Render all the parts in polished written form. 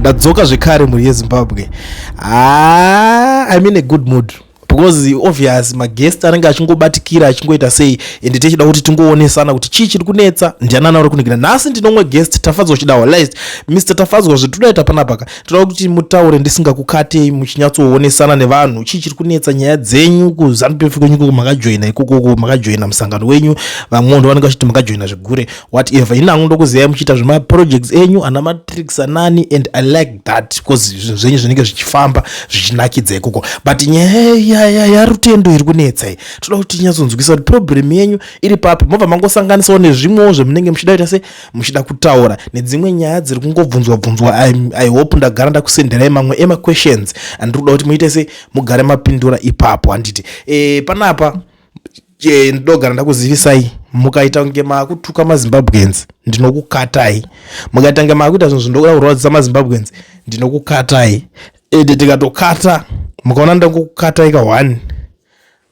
ndadzoka zvekare muri yeZimbabwe. I'm in a good mood because obvious maguest anenge achingobatikira achingoita sei ende tichida kuti tingoonesana kuti chii chiri kunetsa ndianana uri kuningira. Nhasi ndinomwe guest Tafadzwa Chidawa. Last Mr. Tafadzwa, zvitodaita panapa toda kuti mutaure ndisingakukatei muchinyatsooonesana nevanhu chii chiri kunetsa nyaya dzenyu kuZanupf kwenyuko makajoina ikoko makajoina musangano wenyu vamwe ndo vanenge vachiti makajoina zvigure whatever. Ina angu ndokuziva muchiita zvema projects enyu ana matrix anani and I like that because zvenyu zvinenge zvichifamba zvichinakidza ikoko. But nyaya ya Rutendo iri kunetsa toda kuti tinyatsonzwisa kuti problem yenyu iri papi mobva mangosanganisawo nezvimwewo zvemunenge muchida kuita se muchida kutaura nedzimwe nyaya dziri kungobvunzwa. I hope ndagara ndakusenderai mamwe ema questions and ndoda kuti muite se mugare mapindura ipapo. Handiti panapa ndogara ndakuzivisai mukaita kunge makutuka maZimbabweans ndinokukatai, mukaita kunge makuita zvinhu zvindoda kurwadzisa maZimbabweans ndinokukatai. Tikatokata mukaona ndakukata ika 1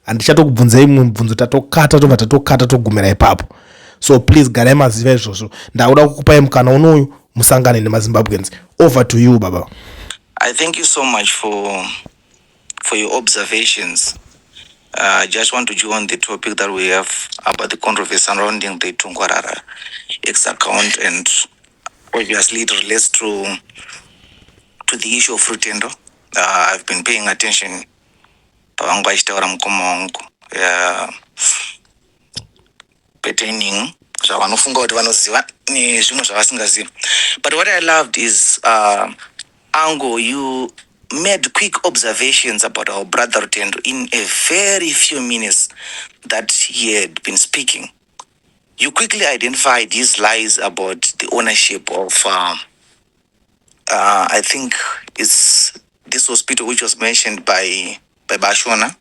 handichatokubvunzai imwe mubvunzo, tatokata tobva tatokata togumira ipapo. So please garai maziva izvozvo. Ndakuda kukupai mukana unoyu musangane nemaZimbabweans. Over to you baba. I thank you so much for your observations. I just want to join the topic that we have about the controversy surrounding the Tungwarara X account, and obviously it relates to the issue of Rutendo. I've been paying attention pertaining zvavanofunga kuti vanoziva nezvimwe zvavasingazivi. But what I loved is Ango, you made quick observations about our brother Rutendo in a very few minutes that he had been speaking. You quickly identified his lies about the ownership of I think it's this hospital which was mentioned by Bashona.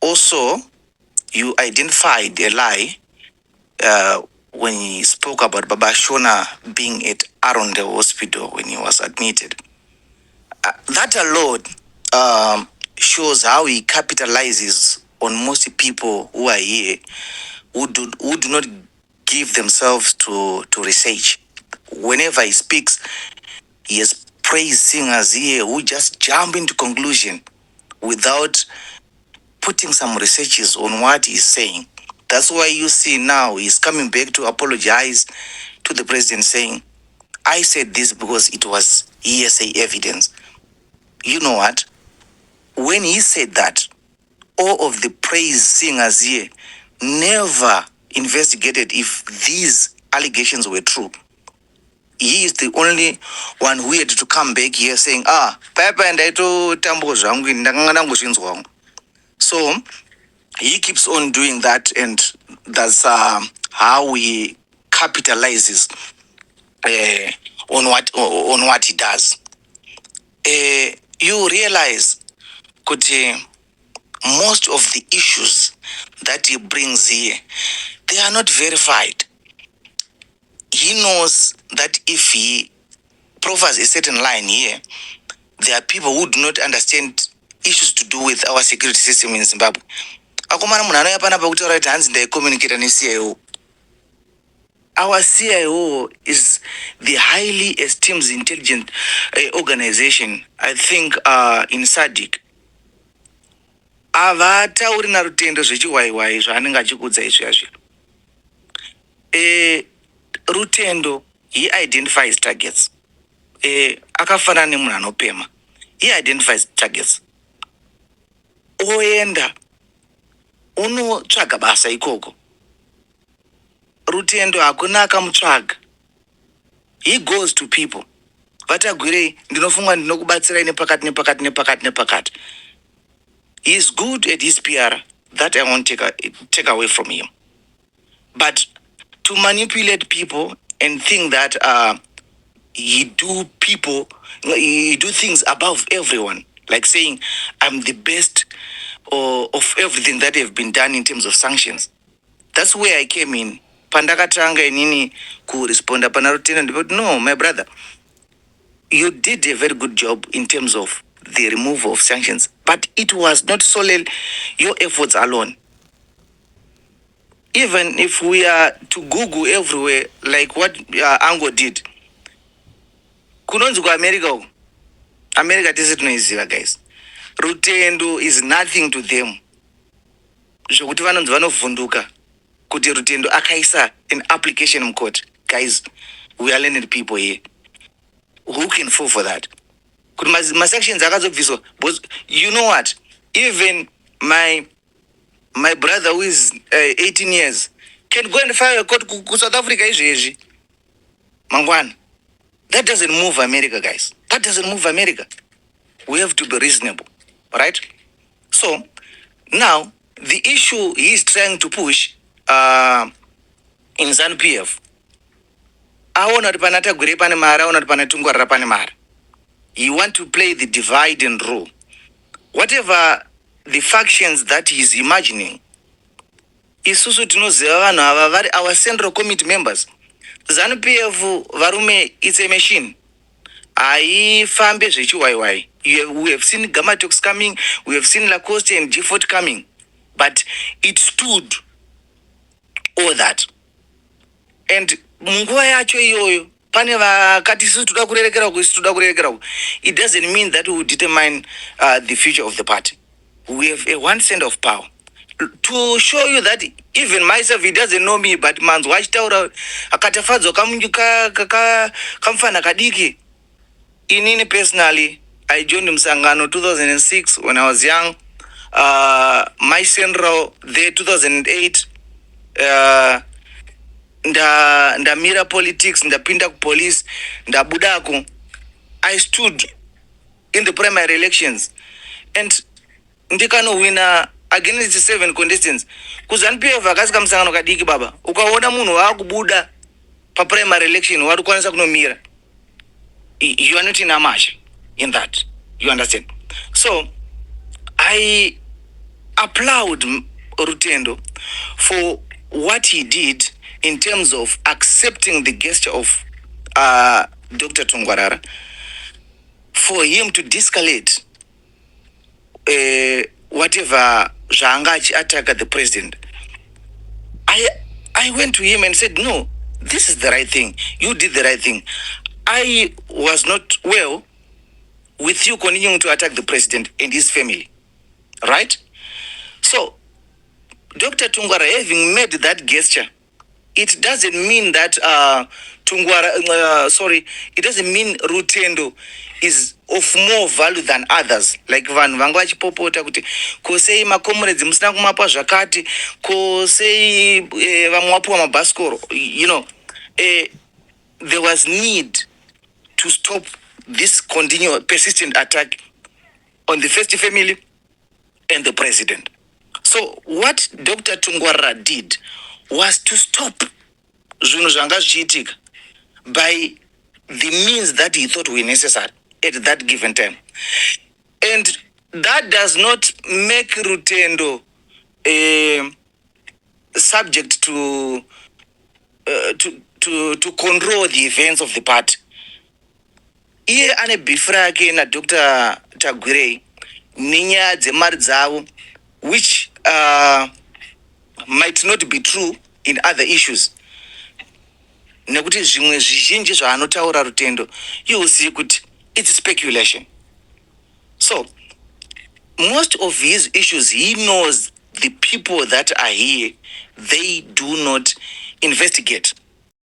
Also, you identified a lie when he spoke about Babashona being at Arundel Hospital when he was admitted. That alone shows how he capitalizes on most people who are here who do not give themselves to research. Whenever he speaks, he has praise singers here who just jump into conclusion without putting some researches on what he's saying. That's why you see now he's coming back to apologize to the president saying, I said this because it was hearsay evidence. You know what? When he said that, all of the praise singers here never investigated if these allegations were true. He is the only one who had to come back here saying, Papa and I to tambo zvangu. So he keeps on doing that, and that's how he capitalizes on what he does. You realize most of the issues that he brings here, they are not verified. He knows that if he proffers a certain line here, there are people who do not understand issues to do with our security system in Zimbabwe. Akomana munhu anoyapa napa kutaura kuti hanzi ndaicommunicate neCIO. Our CIO is the highly esteemed intelligent organization, I think, in SADC. Avatauri na Rutendo zvechiwaiwai zvaanenge achikudza izvi. Rutendo, he identifies targets. Akafanana nemunhu anopema. He identifies targets. Oenda unotsvaga basa ikoko. Rutendo hakuna akamutsvaga. He goes to people. Vatagwirei ndinofunga ndinokubatsirai nepakati. He is good at his PR. That I won't take away from him. But to manipulate people and think that he do things above everyone, like saying I'm the best of everything that have been done in terms of sanctions. That's where I came in. Pandakatanga inini ku responda pana Rutendo, but no, my brother, you did a very good job in terms of the removal of sanctions, but it was not solely your efforts alone. Even if we are to Google everywhere, like what Ango did, kunonzi kuamerica uku, america tese tinoiziva guys, Rutendo is nothing to them. Zvokuti vanonzi vanovhunduka kuti Rutendo akaisa an application in court. Guys, we are learned people here. Who can fall for that? Kuti masections akazobviswa, because you know what, even my brother who is 18 years can go and file a court ku South Africa izvezvi mangwana. That doesn't move America, guys. That doesn't move America. We have to be reasonable, right? So now the issue he is trying to push in ZANPF, aona kuti pana Tagwire pane mari, aona kuti pana Tungwarara pane mari. He want to play the divide and rule. Whatever the factions that he is imagining, isusu tinoziva vanhu ava vari our central committee members. ZANPF varume, it's a machine. Haifambe zvechiwaiwai. We have seen Gamma Talks coming, we have seen Lacoste and G4 coming, but it stood all that. And munguva yacho iyoyo pane vakati isusu toda kurerekera uku, isusu toda kurerekera uku. It doesn't mean that we will determine the future of the party. We have a one cent of power. To show you that even myself, he doesn't know me, but man's watched out Tafadzwa kamfana kadiki. Inini personally, I joined Msangano 2006 when I was young. My central there 2008. Ndamira politics, ndapinda ku police, ndabudako. I stood in the primary elections and ndikano winner against 7 contestants. KuZANPF akasika Msangano kadiki baba. Ukaona munhu wakubuda pa primary election wari kwanisa kunomira. You are not in a match in that. You understand? So I applaud Rutendo for what he did in terms of accepting the gesture of Dr. Tungwarara, for him to de-escalate whatever zvaanga attack the president. I went to him and said, no, this is the right thing. You did the right thing. I was not well with you continuing to attack the president and his family. Right? So, Dr. Tungwarara having made that gesture, it doesn't mean that it doesn't mean Rutendo is of more value than others. Like vanhu vanga vachipopota kuti kosei makomrades musina kumapa zvakati, kosei vamwe wapuwa mabhasikoro. You know, there was need to stop this continual persistent attack on the first family and the president. So what Dr. Tungwarara did was to stop zvinhu zvanga zvichiitika by the means that he thought were necessary at that given time. And that does not make Rutendo subject to control the events of the party. Iye ane beef rake na Dr. Tagwire nenyaya dzemari dzavo, which might not be true in other issues. Nekuti zvimwe zvizhinji zvaanotaura Rutendo, you will see kuti it's speculation. So most of his issues, he knows the people that are here, they do not investigate.